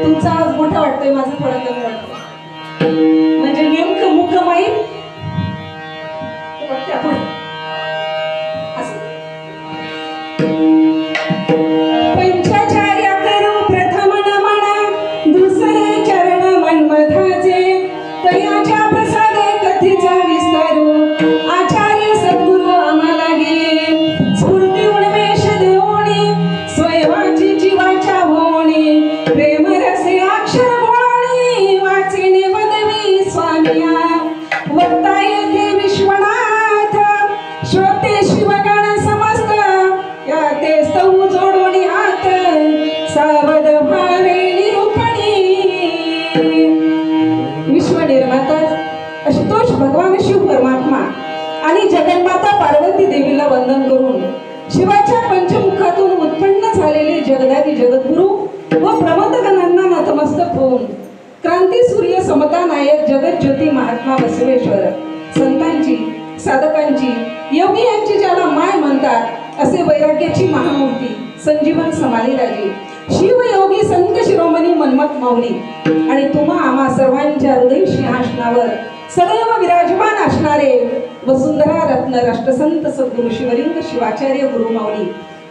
तुमचा आवाज मोठा वाटतोय, माझा थोडा कमी वाटतोय. म्हणजे नेमकं मुख माहीत पुढे पंचाचार्य करू प्रथम नमन, दुसरे चरण मन्मथाचे, तयाच्या प्रसादे कथेचा विस्तारू, आचार्य सद्गुरु आम्हाला गे, स्फूर्ती उन्मेष देवोणी, स्वयंवाची जीवाच्या होणी, प्रेम रसे अक्षर बोळणी, वाचिने पदवी स्वामिया, वक्ता येते विश्वनाथ, श्रोते शिवगण समस्त, या ते स्तव जोडून हात, सावध भावे निरूपणी. विश्वनिर्माता आशुतोष भगवान शिव परमात्मा आणि जगन्माता पार्वती देवीला वंदन करून, शिवाच्या पंचमुखातून उत्पन्न झालेले जगदादी जगद्गुरु व प्रमथगणांना नतमस्तक होऊन, क्रांती सूर्य समता नायक जगत ज्योती महात्मा बसवेश्वर, संतांची साधकांची योगी यांची ज्याला माय म्हणतात असे वैराग्याची महामूर्ती संजीवन समाली राजे शिवयोगी संत शिरोमणी मन्मथ माऊली आणि तुम्हा आम्हा सर्वांच्या हृदय सिंहासनावर सदैव विराजमान असणारे वसुंधरा रत्न राष्ट्रसंत सद्गुरु शिवलिंग शिवाचार्य गुरुमाऊली,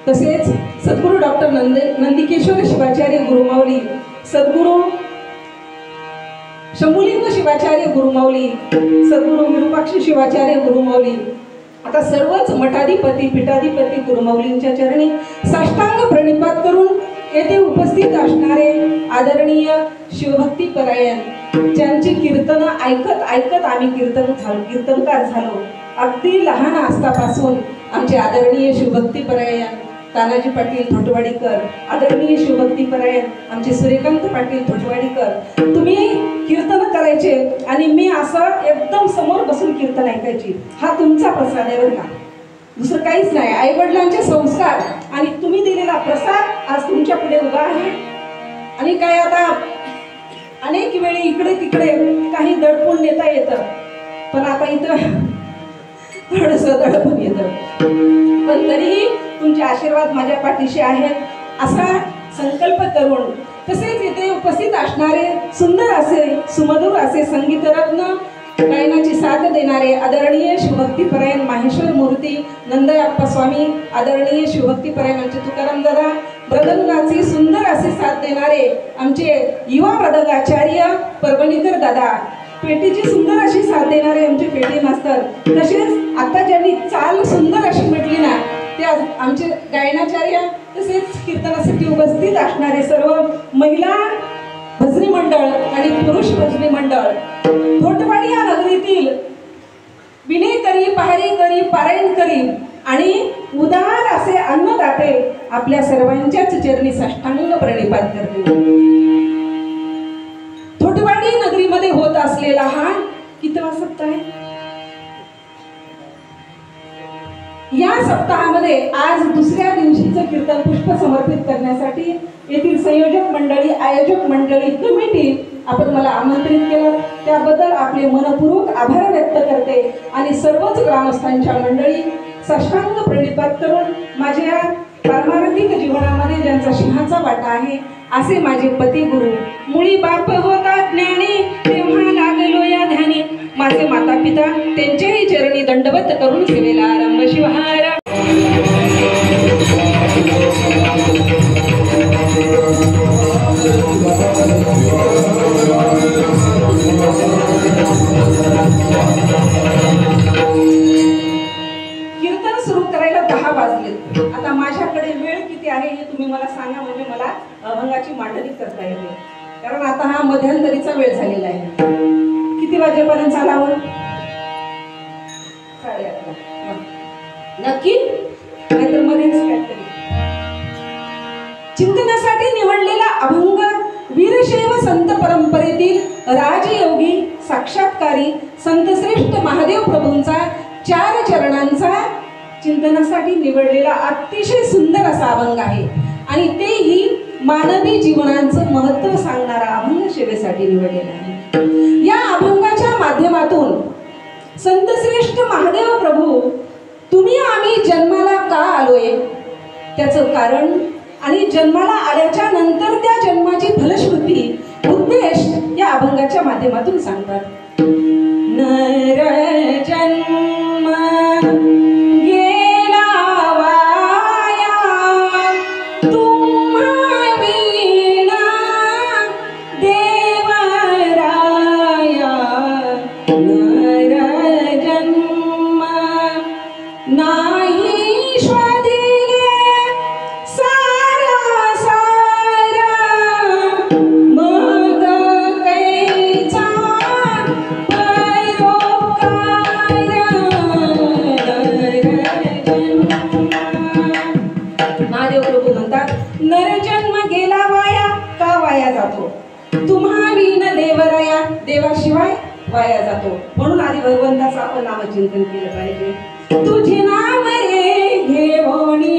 तसेच सद्गुरु डॉक्टर नंदिकेश्वर शिवाचार्य गुरुमाऊली, सद्गुरु शंभुलिंग शिवाचार्य गुरुमाऊली, सद्गुरु विरूपाक्ष शिवाचार्य गुरुमाऊली, आता सर्वच मठाधिपती पीठाधिपती गुरुमाऊलींच्या चरणी साष्टांग प्रणिपात करून येथे उपस्थित असणारे आदरणीय शिवभक्ती परायण, ज्यांची कीर्तन ऐकत ऐकत आम्ही कीर्तनकार झालो. अगदी लहान असतापासून आमचे आदरणीय शिवभक्ती परायण तानाजी पाटील थोटवाडीकर, आदरणीय शिवभक्ती परायण आमचे सूर्यकांत पाटील थोटवाडीकर, तुम्ही कीर्तन करायचे आणि मी असं एकदम समोर बसून कीर्तन ऐकायची. हा तुमचा प्रसाद आहे बरं का, दुसरं काहीच नाही. आई वडिलांचे संस्कार आणि तुम्ही दिलेला प्रसाद आज तुमच्या पुढे उभा आहे. आणि काय आता अनेक वेळी इकडे तिकडे काही दडपून नेता येतं, पण आता इथं थोडंसं दडपून येतं, पण तरीही तुमचे आशीर्वाद माझ्या पाठीशी आहेत असा संकल्प करून, तसेच इथे उपस्थित असणारे सुंदर असे सुमधुर असे संगीतरत्न गायनाची साथ देणारे आदरणीय शिवभक्ती परायण माहेश्वर मूर्ती नंदयप्पा स्वामी, आदरणीय शिवभक्ती परायण आमचे तुकाराम दादा, मृदंगाची सुंदर असे साथ देणारे आमचे युवा मृदंगाचार्य परभणीकर दादा, पेटीची सुंदर अशी साथ देणारे आमचे पेटी मास्तर, तसेच आता ज्यांनी चाल सुंदर अशी म्हटली ना ते आमचे गायनाचार्य, तसेच कीर्तनासाठी उपस्थित असणारे सर्व महिला भजनी मंडळ आणि पुरुष भजनी मंडळ, थोटवाडी या नगरीतील विनेकरी पहारेकरी पारायणकरी आणि उदार असे अन्नदाते आपल्या सर्वांच्याच चरणी साष्टांग प्रणिपात करते. थोटवाडी नगरीमध्ये होत असलेला हा कितवा सप्ताह आहे? या सप्ताहामध्ये आज दुसऱ्या दिवशीचं कीर्तन पुष्प समर्पित करण्यासाठी येथील संयोजक मंडळी, आयोजक मंडळी, कमिटी आपण मला आमंत्रित केलं, त्याबद्दल आपले मनपूर्वक आभार व्यक्त करते. आणि सर्वच ग्रामस्थांच्या मंडळी साष्टांग प्रणिपात करून माझ्या पारमार्थिक जीवनामध्ये ज्यांचा सिंहाचा वाटा आहे असे माझे पती गुरु, मुळी बाप होता ज्ञानी तेव्हा लागलो या ध्यानी, माझे माता पिता त्यांच्याही चरणी दंडवत करून सेवेला आरंभ. शिवहार. कीर्तन सुरू करायला 10 वाजले. आता माझ्याकडे वेळ किती आहे हे तुम्ही मला सांगा, म्हणजे मला अभंगाची मांडणी करता येते, कारण आता हा मध्यंतरीचा वेळ झालेला आहे. किती वाजेपर्यंत चालावं? 8:30. नक्की? नाहीतर मध्येच काहीतरी. चिंतनासाठी निवडलेला अभंग वीरशैव संत परंपरेतील राजयोगी साक्षात्कारी संतश्रेष्ठ महादेव प्रभूंचा 4 चरणांचा चिंतनासाठी निवडलेला अतिशय सुंदर असा अभंग आहे. आणि तेही मानवी जीवनाचं महत्त्व सांगणारा अभंग सेवेसाठी निवडलेला आहे. या अभंगाच्या माध्यमातून संतश्रेष्ठ महादेव प्रभू, तुम्ही आम्ही जन्माला का आलोय त्याचं कारण आणि जन्माला आल्याच्या नंतर त्या जन्माची फलश्रुती माध्यमातून सांगतात. नर जन्म गेला वाया, तुम्हा विना देवराया. नर जन्म नाही शोधिले सारा सारा, मग कैचा महादेव प्रभू म्हणतात, नरजन्म गेला वाया, का वाया जातो? तुम्हा विन देवराया, देवाशिवाय वाया जातो. म्हणून आधी भगवंताचं आपण नामचिंतन केलं पाहिजे. तुझे नाम रे घेवणी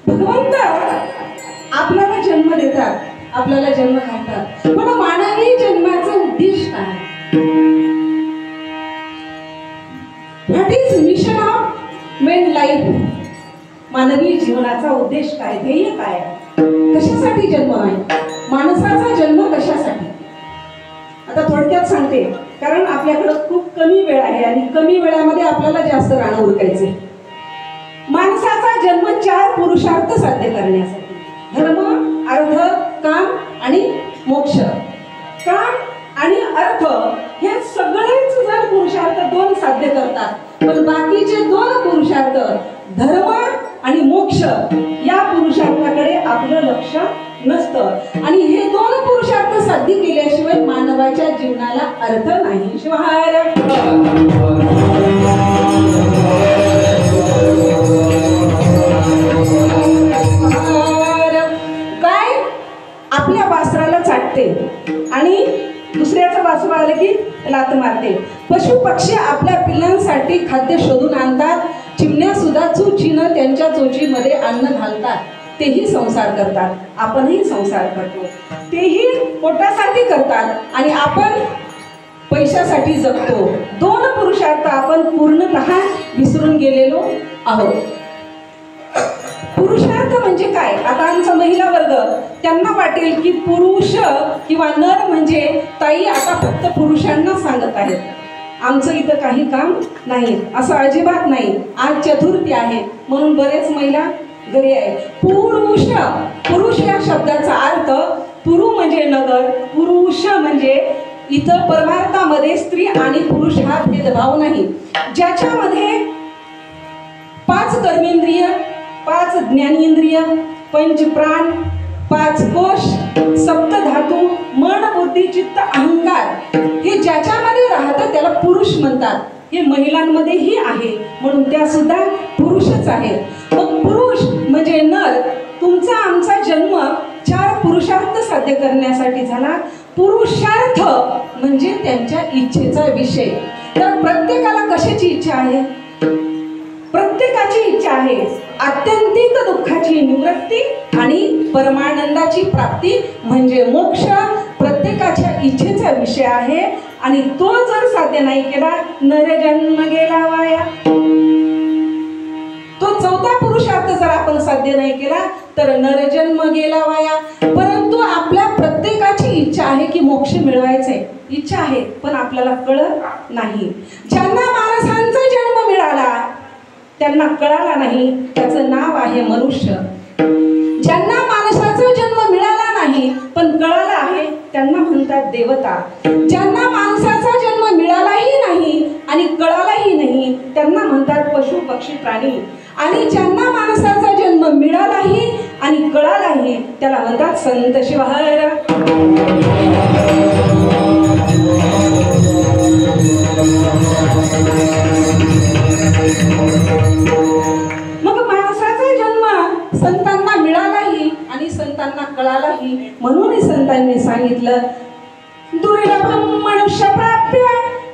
भगवंत आपल्याला जन्म देतात, आपल्याला जन्म घालतात. पण मानवी जन्माचं उद्देश काय? What is mission of main life? मानवी जीवनाचा उद्देश काय, ध्येय काय? कशासाठी जन्म आहे? माणसाचा जन्म कशासाठी? आता थोडक्यात सांगते, कारण आपल्याकडे खूप कमी वेळ आहे आणि कमी वेळामध्ये आपल्याला जास्त राणं उरकायचे. माणसाचा जन्म 4 पुरुषार्थ साध्य करण्यासाठी. धर्म, अर्थ, काम आणि मोक्ष. काम आणि अर्थ हे सगळेच जर पुरुषार्थ 2 साध्य करतात, पण बाकीचे 2 पुरुषार्थ धर्म आणि मोक्ष या पुरुषार्थाकडे आपलं लक्ष नसतं. आणि हे 2 पुरुषार्थ साध्य केल्याशिवाय मानवाच्या जीवनाला अर्थ नाही. शिवाय काय आपल्या वासराला चाटते आणि दुसऱ्याचं वासरू आलं की लात मारते. पशु पक्षी आपल्या पिल्लांसाठी खाद्य शोधून आणतात. चिमण्या सुद्धा चोचीनं त्यांच्या चोचीमध्ये अन्न घालतात. तेही संसार करतात, आपणही संसार करतो. तेही पोटासाठी करतात आणि आपण पैशासाठी जगतो. 2 पुरुषार्थ आपण पूर्णतः विसरून गेलेलो आहोत. पुरुषार्थ म्हणजे काय? आता आमचा महिला वर्ग त्यांना वाटेल की पुरुष किंवा नर म्हणजे ताई आता फक्त पुरुषांना सांगत आहेत, आमचं इथं काही काम नाही. असं अजिबात नाही. आज चतुर्थी आहे म्हणून बरेच महिला घरी आहे. पुरुष या शब्दाचा अर्थ पुरु म्हणजे नगर, पुरुष म्हणजे इथं परमार्थामध्ये स्त्री आणि पुरुष हा भेदभाव नाही. ज्याच्यामध्ये 5 कर्मेंद्रिय, 5 ज्ञानेंद्रिय, 5 प्राण, 5 कोश, सप्तधातू, मन, बुद्धी, चित्त, अहंकार हे ज्याच्यामध्ये राहतं त्याला पुरुष म्हणतात. हे महिलांमध्येही आहे, म्हणून त्या सुद्धा पुरुषच आहेत. मग पुरुष म्हणजे नर. तुमचा आमचा जन्म 4 पुरुषार्थ साध्य करण्यासाठी झाला. पुरुषार्थ म्हणजे त्यांच्या इच्छेचा विषय. तर प्रत्येकाला कशाची इच्छा आहे? प्रत्येकाची इच्छा आहे आत्यंतिक दुःखाची निवृत्ती आणि परमानंदाची प्राप्ती म्हणजे मोक्ष. प्रत्येकाच्या इच्छेचा विषय आहे आणि तो जर साध्य नाही केला नरजन्म गेला वाया. तो 4था पुरुषार्थ जर आपण साध्य नाही केला तर नरजन्म गेला वाया. परंतु आपल्या प्रत्येकाची इच्छा आहे की मोक्ष मिळवायचे. इच्छा आहे पण आपल्याला कळत नाही. ज्यांना माणसांचा जन्म मिळाला त्यांना कळाला नाही, त्याचं नाव आहे मनुष्य. ज्यांना माणसाचा जन्म मिळाला नाही पण कळाला आहे त्यांना म्हणतात देवता. ज्यांना माणसाचा जन्म मिळालाही नाही आणि कळालाही नाही त्यांना म्हणतात पशु पक्षी प्राणी. आणि ज्यांना माणसाचा जन्म मिळालाही आणि कळालाही त्याला म्हणतात संत शिवहर. मग माणसाचा जन्म संतांना मिळालाही आणि संतांना कळालाही, म्हणून संतांनी सांगितलं दुर्लभम मनुष्य प्राप्य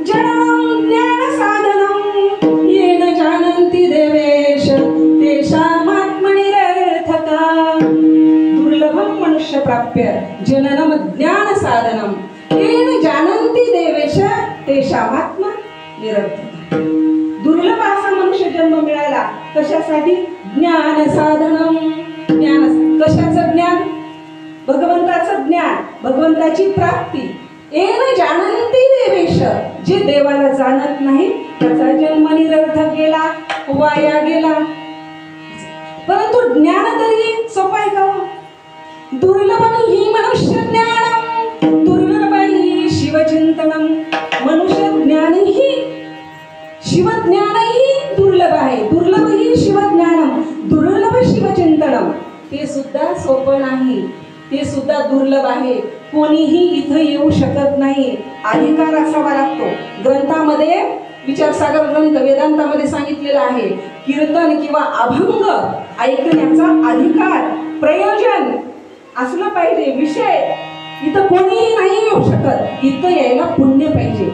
जननम ज्ञान साधनम येन जानन्ति देवेश तेषामात्मनिरर्थका. दुर्लभम मनुष्य प्राप्य जननम ज्ञान साधनम येन जानन्ति देवेश तेषामात्मनिरर्थका. दुर्लभ असा मनुष्य जन्म मिळाला. कशासाठी? ज्ञान साधनम. ज्ञान कशाचं ज्ञान? भगवंताचं ज्ञान, भगवंताची प्राप्ती. येन जानन्ति देवेश, जे देवाला जाणत नाही त्याचा जन्म निरर्थक गेला, वाया गेला. परंतु ज्ञान तरी सोपं आहे का? दुर्लभम ही मनुष्य ज्ञानम दुर्लभ ही शिवचिंतनम. मनुष्य ज्ञानही शिवज्ञानही दुर्लभ आहे. दुर्लभ ही शिवज्ञानम दुर्लभ शिवचिंतनम. ते सुद्धा सोपं नाही, ते सुद्धा दुर्लभ आहे. कोणीही इथं येऊ शकत नाही, अधिकार असावा लागतो. ग्रंथामध्ये विचारसागर ग्रंथ वेदांतामध्ये सांगितलेलं आहे कीर्तन किंवा अभंग ऐकण्याचा अधिकार, प्रयोजन असलं पाहिजे. विषय इथं कोणीही नाही येऊ शकत. इथं यायला पुण्य पाहिजे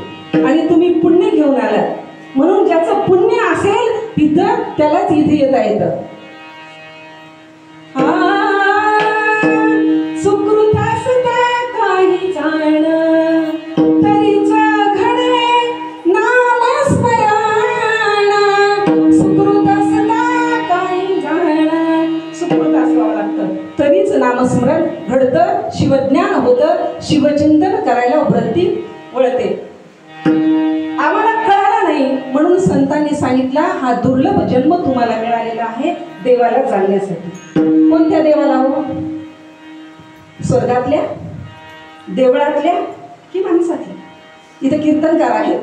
आणि तुम्ही पुण्य घेऊन आलात, म्हणून ज्याचं पुण्य असेल तिथं त्यालाच इथे येता येतं. सुकृत असता काही जाण तरीच घडे नामस्मरण. सुकृत असता काही जाण, सुकृत असावं लागतं तरीच नामस्मरण घडतं, शिवज्ञान होतं, शिवचिंतन करायला वृत्ती वळते. आम्हाला कळाला नाही म्हणून संतांनी सांगितला हा दुर्लभ जन्म तुम्हाला मिळालेला आहे देवाला जाणण्यासाठी. कोणत्या देवाला हो? स्वर्गातल्या, देवळातल्या की माणसातल्या? इथं कीर्तनकार आहेत.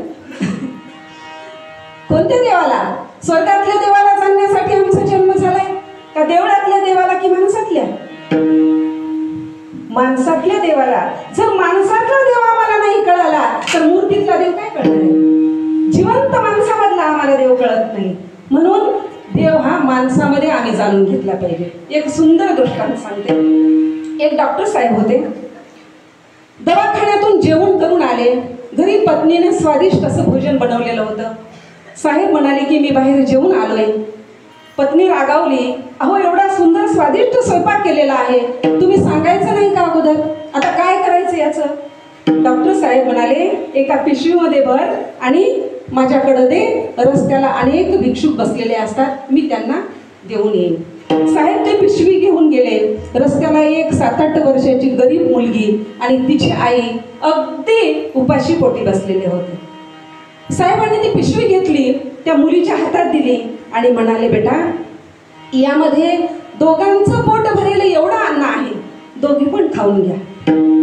कोणत्या देवाला? स्वर्गातल्या देवाला जाणण्यासाठी आमचा जन्म झालाय का देवळातल्या देवाला की माणसातल्या? माणसातल्या देवाला. जर माणसातला देव आम्हाला नाही कळाला तर मूर्तीतला देव काय कळणार आहे? जिवंत माणसामधला आम्हाला देव कळत नाही. म्हणून देव हा माणसामध्ये आम्ही जाणून घेतला पाहिजे. एक सुंदर दृष्टांत सांगते. एक डॉक्टर साहेब होते, दवाखान्यातून जेवण करून आले. घरी पत्नीने स्वादिष्ट असं भोजन बनवलेलं होतं. साहेब म्हणाले की मी बाहेर जेवून आलोय. पत्नी रागावली, अहो एवढा सुंदर स्वादिष्ट स्वयंपाक केलेला आहे, तुम्ही सांगायचं नाही का अगोदर? आता काय करायचं याचं? डॉक्टर साहेब म्हणाले एका पिशवीमध्ये भर आणि माझ्याकडे दे. रस्त्याला अनेक भिक्षुक बसलेले असतात, मी त्यांना देऊन येईन. साहेब ते पिशवी घेऊन गेले. रस्त्याला एक 7-8 वर्षाची गरीब मुलगी आणि तिची आई अगदी उपाशी पोटी बसलेले होते. साहेबांनी ती पिशवी घेतली, त्या मुलीच्या हातात दिली आणि म्हणाले बेटा यामध्ये दोघांचं पोट भरेलं एवढं अन्न आहे, दोघी पण खाऊन घ्या.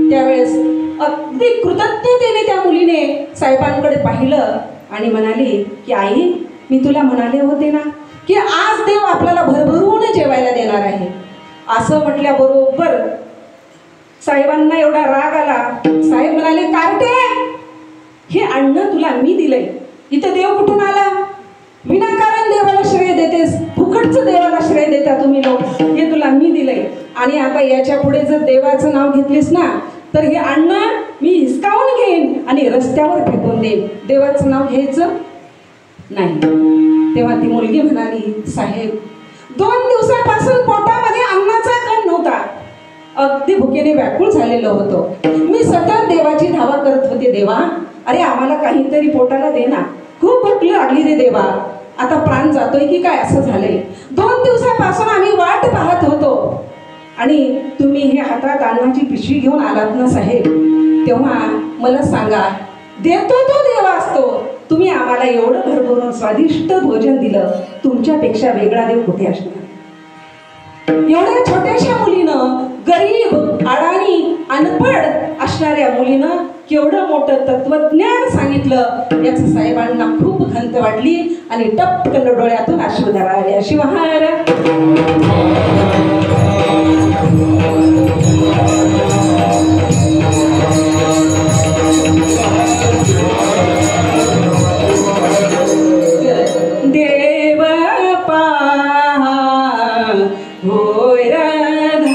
त्यावेळेस अगदी कृतज्ञतेने त्या मुलीने साहेबांकडे पाहिलं आणि म्हणाली की आई मी तुला म्हणाले होते ना की आज देव आपल्याला भरभरून जेवायला देणार आहे. असं म्हटल्याबरोबर साहेबांना एवढा राग आला. साहेब म्हणाले, कार्टे, हे अन्न तुला मी दिलंय, इथं देव कुठून आला? विनाकारण देवाला श्रेय देतेस, फुकटचं देवाला श्रेय देता तुम्ही लोक. हे तुला मी दिलंय आणि आता याच्या पुढे जर देवाचं नाव घेतलीस ना तर हे अन्न मी हिसकावून घेईन आणि रस्त्यावर फेकून देईन. देवाचं नाव घ्यायचं नाही. तेव्हा ती मुलगी म्हणाली, साहेब 2 दिवसापासून पोटामध्ये अन्नाचा कण नव्हता, अगदी भुकेने व्याकुळ झालेलो होतो. मी सतत देवाची धावा करत होते, देवा अरे आम्हाला काहीतरी पोटाला दे ना, खूप भूक लागली रे देवा, आता प्राण जातोय की काय असं झालंय. 2 दिवसापासून आम्ही वाट पाहत होतो आणि तुम्ही हे हातात अन्नाची पिशवी घेऊन आलात ना साहेब, तेव्हा मला सांगा, देतो तो देव असतो, तुम्ही आम्हाला एवढं भरभरून स्वादिष्ट भोजन दिलं, तुमच्यापेक्षा वेगळा देव कुठे असणार? एवढ्या छोट्याशा मुलीनं, गरीब, अडाणी, अनपढ असणाऱ्या मुलीनं केवढं मोठं तत्वज्ञान सांगितलं याचं साहेबांना खूप खंत वाटली आणि टपकन डोळ्यातून अश्रू धाराले. शिवहार देव पहा होय राधाई,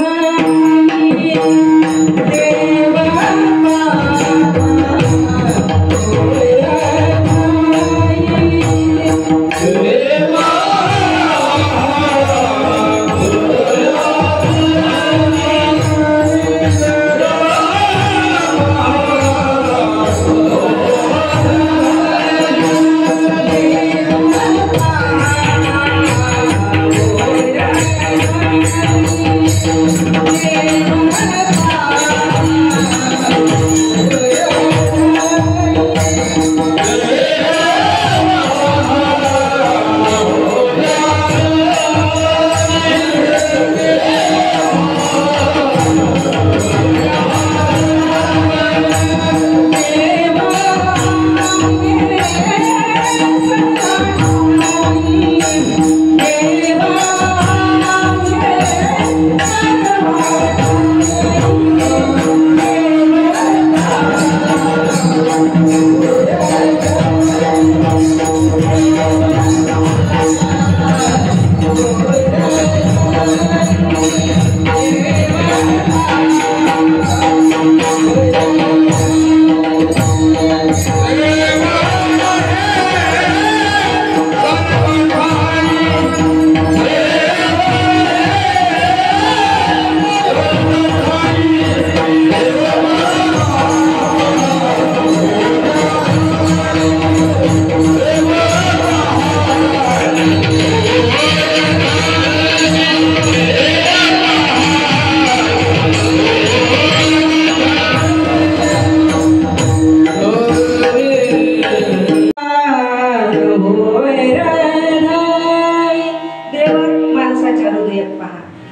देव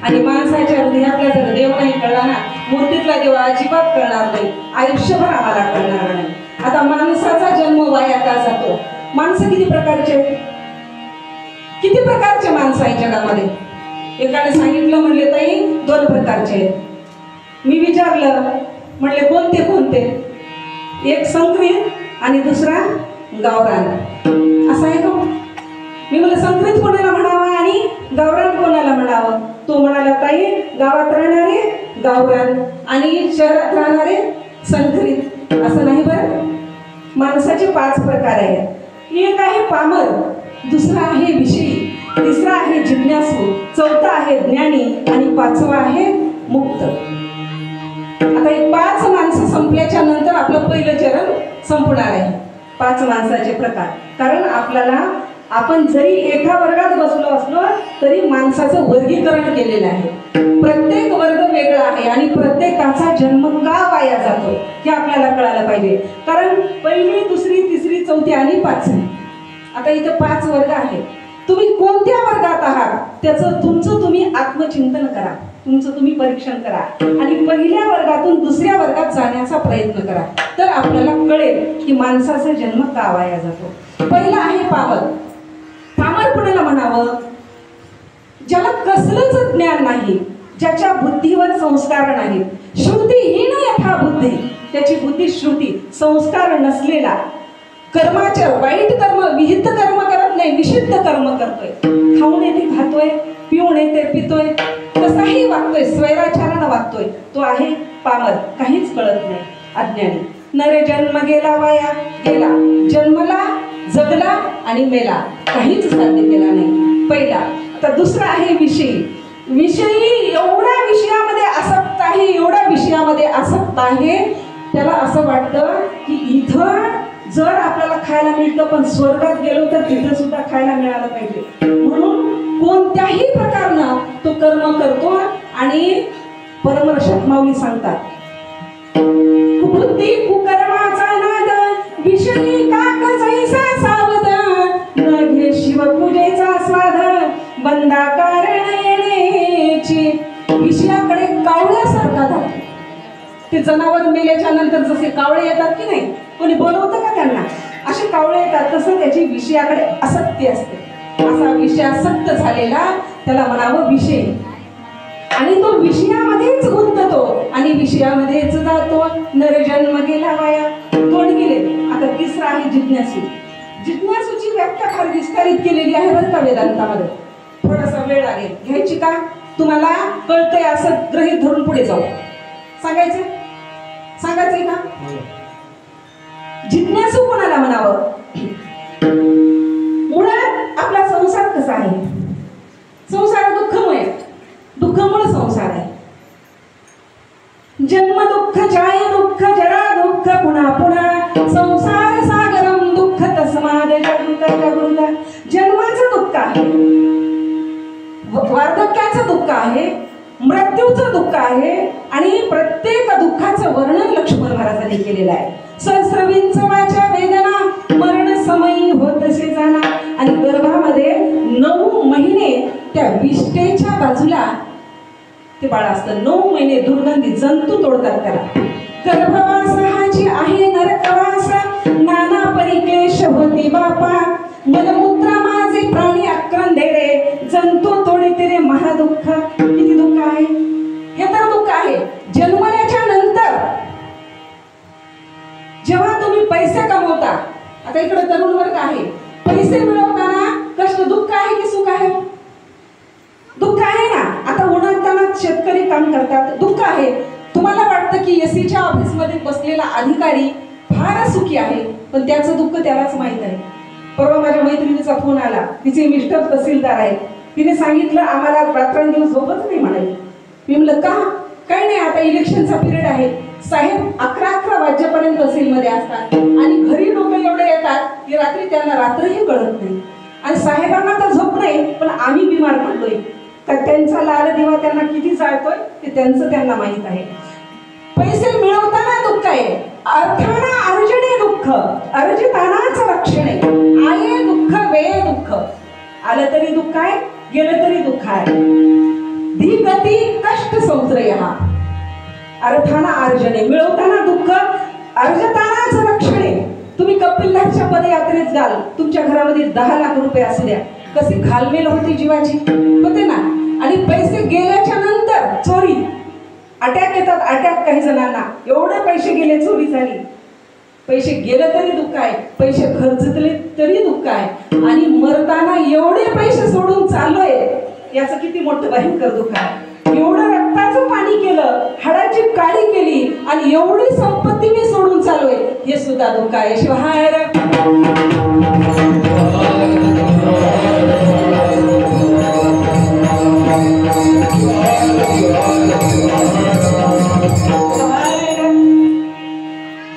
आणि माणसाच्या हृदयातला जर देव नाही कळला ना, मूर्तीतला देव अजिबात कळणार नाही, आयुष्यभर आम्हाला कळणार नाही. आता माणसाचा जन्म वाया का जातो? माणसं किती प्रकारचे आहेत? किती प्रकारचे माणसं आहेत जगामध्ये? एकाने सांगितलं, म्हणले ताई 2 प्रकारचे आहेत. मी विचारलं, म्हणले कोणते कोणते? एक संकरित आणि दुसरा गावरान. असं आहे का? मी म्हणलं संकरित कोणाला म्हणावं आणि गावरान कोणाला म्हणावं? तो म्हणाला, ताई गावात राहणारे गावरान आणि शहरात राहणारे संकरित. असं नाही बरं. माणसाचे 5 प्रकार आहेत. एक आहे पामर, दुसरा आहे विषयी, तिसरा आहे जिज्ञासू, चौथा आहे ज्ञानी आणि 5वा आहे मुक्त. आता हे 5 माणसं संपल्याच्या नंतर आपलं पहिलं चरण संपणार आहे. 5 माणसाचे प्रकार. कारण आपल्याला, आपण जरी एका वर्गात बसलो असलो तरी माणसाचं वर्गीकरण केलेलं आहे. प्रत्येक वर्ग वेगळा आहे आणि प्रत्येकाचा जन्म का वाया जातो हे आपल्याला कळायला पाहिजे. कारण 1ली, 2री, 3री, 4थी आणि 5वी, आता इथं 5 वर्ग आहेत. तुम्ही कोणत्या वर्गात आहात त्याचं तुमचं तुम्ही आत्मचिंतन करा, तुमचं तुम्ही परीक्षण करा आणि पहिल्या वर्गातून दुसऱ्या वर्गात जाण्याचा प्रयत्न करा. तर आपल्याला कळेल की माणसाचा जन्म का वाया जातो. पहिला आहे पामर. पामर कुणाला म्हणावं? ज्याला कसलंच ज्ञान नाही, ज्याच्या बुद्धीवर संस्कार नाहीत, श्रुतीहीन यथा बुद्धी, त्याची बुद्धी श्रुती संस्कार नसलेला, कर्माच्या वाईट कर्म विहित कर्म करत नाही, निषिद्ध कर्म करतोय, खाऊन येते खातोय, पिऊन येते पितोय, कसाही वागतोय, स्वैराचारानं वागतोय, तो आहे पामर, काहीच कळत नाही, अज्ञानी. नर जन्म गेला वाया गेला, जन्मला जगला आणि मेला, काहीच साध्य केला नाही. पहिला. आता दुसरा आहे विषयी. विषयी एवढा विषयामध्ये आसक्त आहे, एवढ्या विषयामध्ये आसक्त आहे, त्याला असं वाटतं की इथं जर आपल्याला खायला मिळतं पण स्वर्गात गेलो तर तिथं सुद्धा खायला मिळालं पाहिजे, म्हणून कोणत्याही प्रकारनं तो कर्म करतो. आणि परमर्षक माऊली सांगतात, कुबुद्धी कुकर्माचा नाद, विषयी काक जैसा सावध, न घे शिवपूजेचा स्वाद, बंदा कारण येण्याची. विषयाकडे कावळ्यासारखा धावतो. ते जनावर मेल्याच्या नंतर जसे कावळे येतात की नाही, कोणी बोलवतं का त्यांना, असे कावळे येतात, तसं त्याची विषयाकडे आसक्ती असते. असा विषयासक्त झालेला त्याला म्हणावं विषय. आणि तो विषयामध्येच गुंततो आणि विषयामध्येच जातो. नरजन्म गेला वाया, तोंड गेले. आता तिसरा आहे जिज्ञासू. जिज्ञासूची व्याख्या फार विस्तारित केलेली आहे बरं का वेदांतामध्ये, थोडासा वेळ लागेल घ्यायची का, तुम्हाला कळतंय असं गृहीत धरून पुढे जाऊ. सांगायचंय का? जिज्ञासू कोणाला म्हणावं? मुळात आपला संसार कसा आहे? संसार दुःखमय, दुःखमूळ संसार आहे. जन्म दुःख, जाय दुःख, जरा दुःख, पुन्हा पुन्हा संसार सागरम दुःख तस्माद जागृता. जन्माचं दुःख आहे, वार्धक्याचं दुःख आहे, मृत्यूचं दुःख आहे, आणि प्रत्येक दुःखाचं वर्णन लक्ष्मण महाराजांनी केलेलं आहे. सहस्रविंच वाचा वेदना, मरण समयी होतसे जाना. आणि गर्भामध्ये 9 महिने त्या विष्ठेच्या बाजूला ते बाळ असतं. 9 महिने दुर्गंधी जंतू तोडतात त्याला. गर्भवास हाची आहे नरकवास, नाना परिक्लेश होती बापा, मलमूत्रा माझे प्राणी आक्रंदे रे, जंतू तोडीते रे महादुःख. किती दुःख आहे हे तर दुःख आहे. जन्मल्याच्या नंतर जेव्हा तुम्ही पैसे कमवता, आता इकडे तरुण वर्ग आहे, पैसे मिळवताना कष्ट दुःख आहे की सुख आहे? दुःख आहे ना. आता उन्हातानात शेतकरी काम करतात, दुःख आहे. तुम्हाला वाटतं की एसीच्या ऑफिस मध्ये बसलेला अधिकारी फार सुखी आहे, पण त्याचं दुःख त्यालाच माहित आहे. परवा माझ्या मैत्रिणीचा फोन आला, तिचे मिस्टर तहसीलदार आहेत. तिने सांगितलं आम्हाला रात्रंदिवस झोपच नाही म्हणाली. मी म्हणलं का? काही नाही, आता इलेक्शनचा पिरियड आहे साहेब, 11 वाजेपर्यंत तहसीलमध्ये असतात आणि घरी लोक एवढे येतात की रात्री त्यांना रात्रही कळत नाही. आणि साहेबांना तर झोप नाही, पण आम्ही बिमार पडलोय तर त्यांचा लाल दिवा त्यांना किती जाळतोय ते त्यांना माहित आहे. पैसे मिळवताना दुःख आहे, अर्थाना अर्जने दुःख, अर्जितानाच रक्षण आहे. आये दुःख वे दुःख, आलं तरी दुःख आहे, गेलं तरी दुःख आहे. धी गती कष्ट संश्रय, हा अर्थाना अर्जने, मिळवताना दुःख, अर्जतानाच रक्षणे. तुम्ही कपिलनाथच्या पदयात्रेत जाल, तुमच्या घरामध्ये 10 लाख रुपये असू द्या, कशी घालमेल होती जीवाची, होते ना. आणि पैसे गेल्याच्या नंतर चोरी, अटॅक येतात, अटॅक काही जणांना, एवढे पैसे गेले, चोरी झाली. पैसे गेले तरी दुःख आहे, पैसे खर्चले तरी दुःख आहे, आणि मरताना एवढे पैसे सोडून चाललोय याचं किती मोठं भयंकर दुःख आहे. एवढं रक्ताचं पाणी केलं, हाडाची काळी केली, आणि एवढी संपत्ती मी सोडून चाललोय, हे सुद्धा दुःख आहे. शिवाय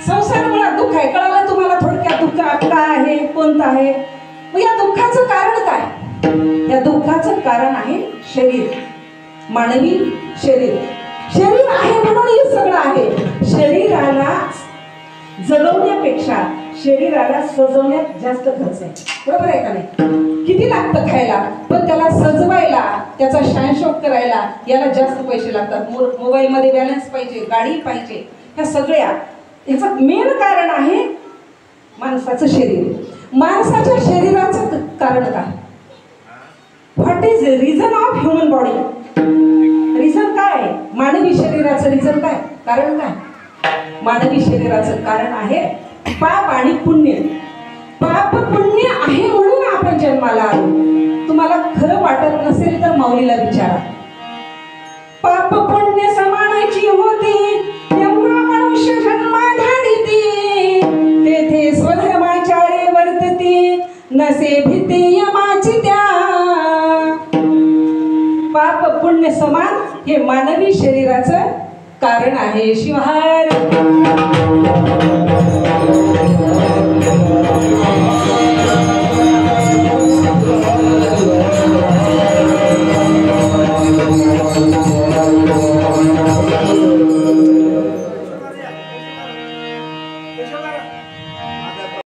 संसार मुळात दुःख आहे. कळालं तुम्हाला थोडक्यात दुःख काय आहे, कोणतं आहे? मग या दुःखाचं कारण काय? या दुःखाचं कारण आहे शरीर, मानवी शरीर. शरीर आहे म्हणून हे सगळं आहे. शरीराला जगवण्यापेक्षा शरीराला सजवण्यात जास्त खर्च आहे, बरोबर आहे का नाही? किती लागतं खायला, पण त्याला सजवायला, त्याचा शानशौक करायला याला जास्त पैसे लागतात. मोबाईल मध्ये बॅलन्स पाहिजे, गाडी पाहिजे, ह्या सगळ्या. याचं मेन कारण आहे माणसाचं शरीर. माणसाच्या शरीराचं कारण काय? What is reason of human body? Reason काय काय मानवी शरीराचं रिझन काय, कारण काय? मानवी शरीराचं कारण आहे पाप आणि पुण्य. पाप पुण्य आहे म्हणून आपण जन्माला आलो. तुम्हाला खरं वाटत नसेल तर माऊलीला विचारा. पाप पुण्य समानाची होती तेव्हा मनुष्य जन्मा धाडिती, तेथे स्वधर्माचारे वर्तती नसे भीती यमाची त्या. पाप पुण्य समान हे मानवी शरीराचं कारण आहे. शिवहार